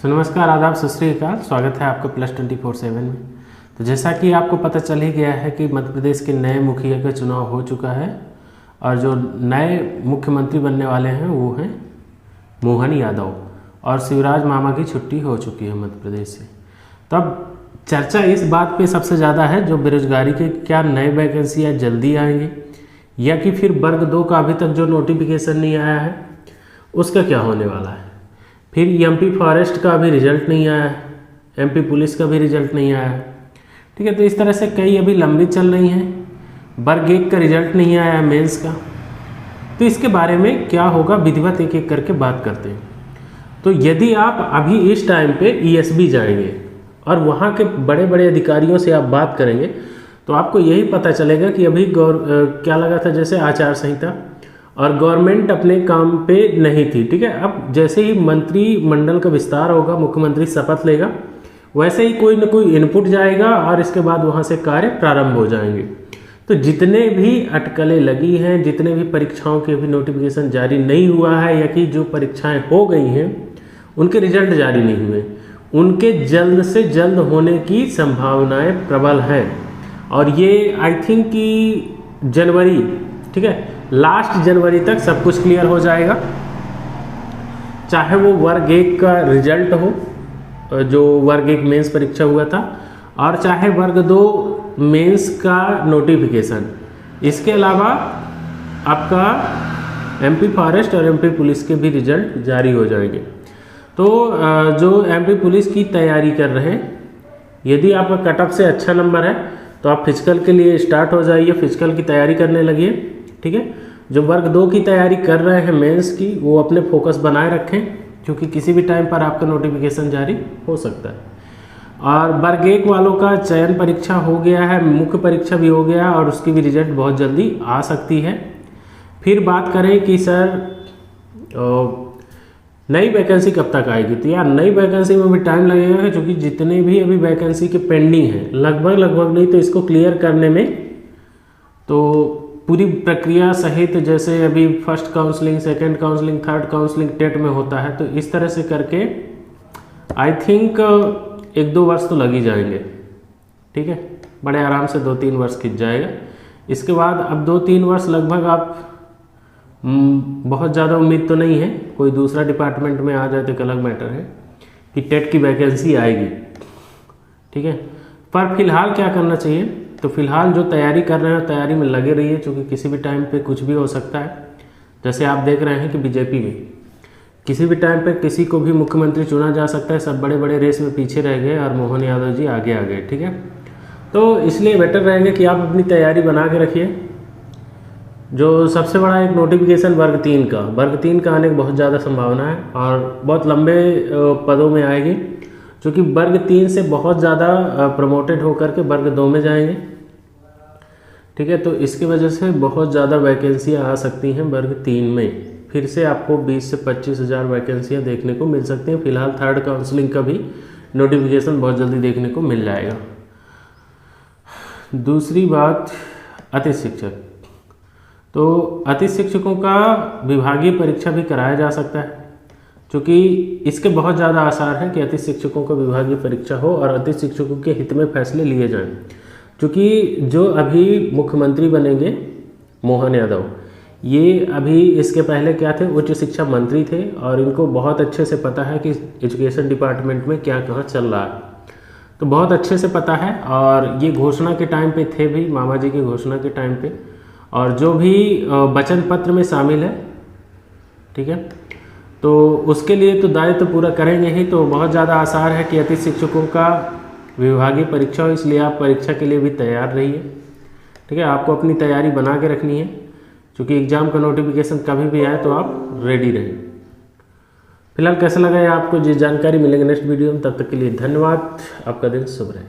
सो नमस्कार, आदाब, सत श्री अकाल। स्वागत है आपका +24/7 में। तो जैसा कि आपको पता चल ही गया है कि मध्य प्रदेश के नए मुखिया का चुनाव हो चुका है और जो नए मुख्यमंत्री बनने वाले हैं वो हैं मोहन यादव, और शिवराज मामा की छुट्टी हो चुकी है मध्य प्रदेश से। तब चर्चा इस बात पे सबसे ज़्यादा है जो बेरोजगारी के क्या नए वैकेंसियाँ जल्दी आएंगी, या कि फिर वर्ग 2 का अभी तक जो नोटिफिकेशन नहीं आया है उसका क्या होने वाला है। फिर एमपी फॉरेस्ट का अभी रिजल्ट नहीं आया है, एमपी पुलिस का भी रिजल्ट नहीं आया है। ठीक है, तो इस तरह से कई अभी लंबी चल रही हैं। वर्ग 1 का रिजल्ट नहीं आया है मेंस का, तो इसके बारे में क्या होगा विधिवत एक एक करके बात करते हैं। तो यदि आप अभी इस टाइम पे ईएसबी जाएंगे और वहाँ के बड़े बड़े अधिकारियों से आप बात करेंगे तो आपको यही पता चलेगा कि अभी क्या लगा था जैसे आचार संहिता और गवर्नमेंट अपने काम पे नहीं थी। ठीक है, अब जैसे ही मंत्रिमंडल का विस्तार होगा, मुख्यमंत्री शपथ लेगा, वैसे ही कोई न कोई इनपुट जाएगा और इसके बाद वहाँ से कार्य प्रारंभ हो जाएंगे। तो जितने भी अटकलें लगी हैं, जितने भी परीक्षाओं के भी नोटिफिकेशन जारी नहीं हुआ है या कि जो परीक्षाएं हो गई हैं उनके रिजल्ट जारी नहीं हुए, उनके जल्द से जल्द होने की संभावनाएं प्रबल हैं। और ये आई थिंक कि जनवरी, ठीक है, लास्ट जनवरी तक सब कुछ क्लियर हो जाएगा। चाहे वो वर्ग 1 का रिजल्ट हो जो वर्ग 1 मेंस परीक्षा हुआ था, और चाहे वर्ग 2 मेंस का नोटिफिकेशन। इसके अलावा आपका एमपी फॉरेस्ट और एमपी पुलिस के भी रिजल्ट जारी हो जाएंगे। तो जो एमपी पुलिस की तैयारी कर रहे हैं, यदि आपका कट ऑफ से अच्छा नंबर है तो आप फिजिकल के लिए स्टार्ट हो जाइए, फिजिकल की तैयारी करने लगिए। ठीक है, जो वर्ग 2 की तैयारी कर रहे हैं मेंस की, वो अपने फोकस बनाए रखें क्योंकि किसी भी टाइम पर आपका नोटिफिकेशन जारी हो सकता है। और वर्ग 1 वालों का चयन परीक्षा हो गया है, मुख्य परीक्षा भी हो गया और उसकी भी रिजल्ट बहुत जल्दी आ सकती है। फिर बात करें कि सर नई वैकेंसी कब तक आएगी, तो यार नई वैकेंसी में भी टाइम लगेगा क्योंकि जितने भी अभी वैकेंसी के पेंडिंग हैं, लगभग नहीं तो इसको क्लियर करने में तो पूरी प्रक्रिया सहित, जैसे अभी first counselling, second counselling, third counselling TET में होता है, तो इस तरह से करके आई थिंक 1-2 वर्ष तो लग ही जाएंगे। ठीक है, बड़े आराम से 2-3 वर्ष खिंच जाएगा। इसके बाद अब 2-3 वर्ष लगभग आप बहुत ज़्यादा उम्मीद तो नहीं है, कोई दूसरा डिपार्टमेंट में आ जाए तो एक अलग मैटर है कि टेट की वैकेंसी आएगी। ठीक है, पर फिलहाल क्या करना चाहिए, तो फिलहाल जो तैयारी कर रहे हैं तैयारी में लगे रहिए क्योंकि किसी भी टाइम पे कुछ भी हो सकता है। जैसे आप देख रहे हैं कि बीजेपी में किसी भी टाइम पे किसी को भी मुख्यमंत्री चुना जा सकता है। सब बड़े बड़े रेस में पीछे रह गए और मोहन यादव जी आगे आ गए। ठीक है, तो इसलिए बेटर रहेगा कि आप अपनी तैयारी बना के रखिए। जो सबसे बड़ा एक नोटिफिकेशन वर्ग 3 का आने की बहुत ज़्यादा संभावना है और बहुत लंबे पदों में आएगी, क्योंकि वर्ग 3 से बहुत ज़्यादा प्रमोटेड होकर के वर्ग 2 में जाएंगे। ठीक है, तो इसकी वजह से बहुत ज़्यादा वैकेंसियाँ आ सकती हैं वर्ग 3 में। फिर से आपको 20 से 25 हज़ार वैकेंसियाँ देखने को मिल सकती हैं। फिलहाल थर्ड काउंसलिंग का भी नोटिफिकेशन बहुत जल्दी देखने को मिल जाएगा। दूसरी बात, अतिथि शिक्षक। तो अतिथि शिक्षकों का विभागीय परीक्षा भी कराया जा सकता है, क्योंकि इसके बहुत ज़्यादा आसार हैं कि अतिथि शिक्षकों का विभागीय परीक्षा हो और अतिथि शिक्षकों के हित में फैसले लिए जाएं। क्योंकि जो अभी मुख्यमंत्री बनेंगे मोहन यादव, ये अभी इसके पहले क्या थे, उच्च शिक्षा मंत्री थे और इनको बहुत अच्छे से पता है कि एजुकेशन डिपार्टमेंट में क्या कहाँ चल रहा है। तो बहुत अच्छे से पता है और ये घोषणा के टाइम पे थे भी, मामा जी की घोषणा के टाइम पे, और जो भी वचन पत्र में शामिल है। ठीक है, तो उसके लिए तो दायित्व पूरा करेंगे ही। तो बहुत ज़्यादा आसार है कि अतिथि शिक्षकों का विभागीय परीक्षा हो, इसलिए आप परीक्षा के लिए भी तैयार रहिए। ठीक है, आपको अपनी तैयारी बना के रखनी है क्योंकि एग्ज़ाम का नोटिफिकेशन कभी भी आए तो आप रेडी रहें। फिलहाल कैसा लगा है आपको, जो जानकारी मिलेगी नेक्स्ट वीडियो में। तब तक के लिए धन्यवाद, आपका दिन शुभ रहे।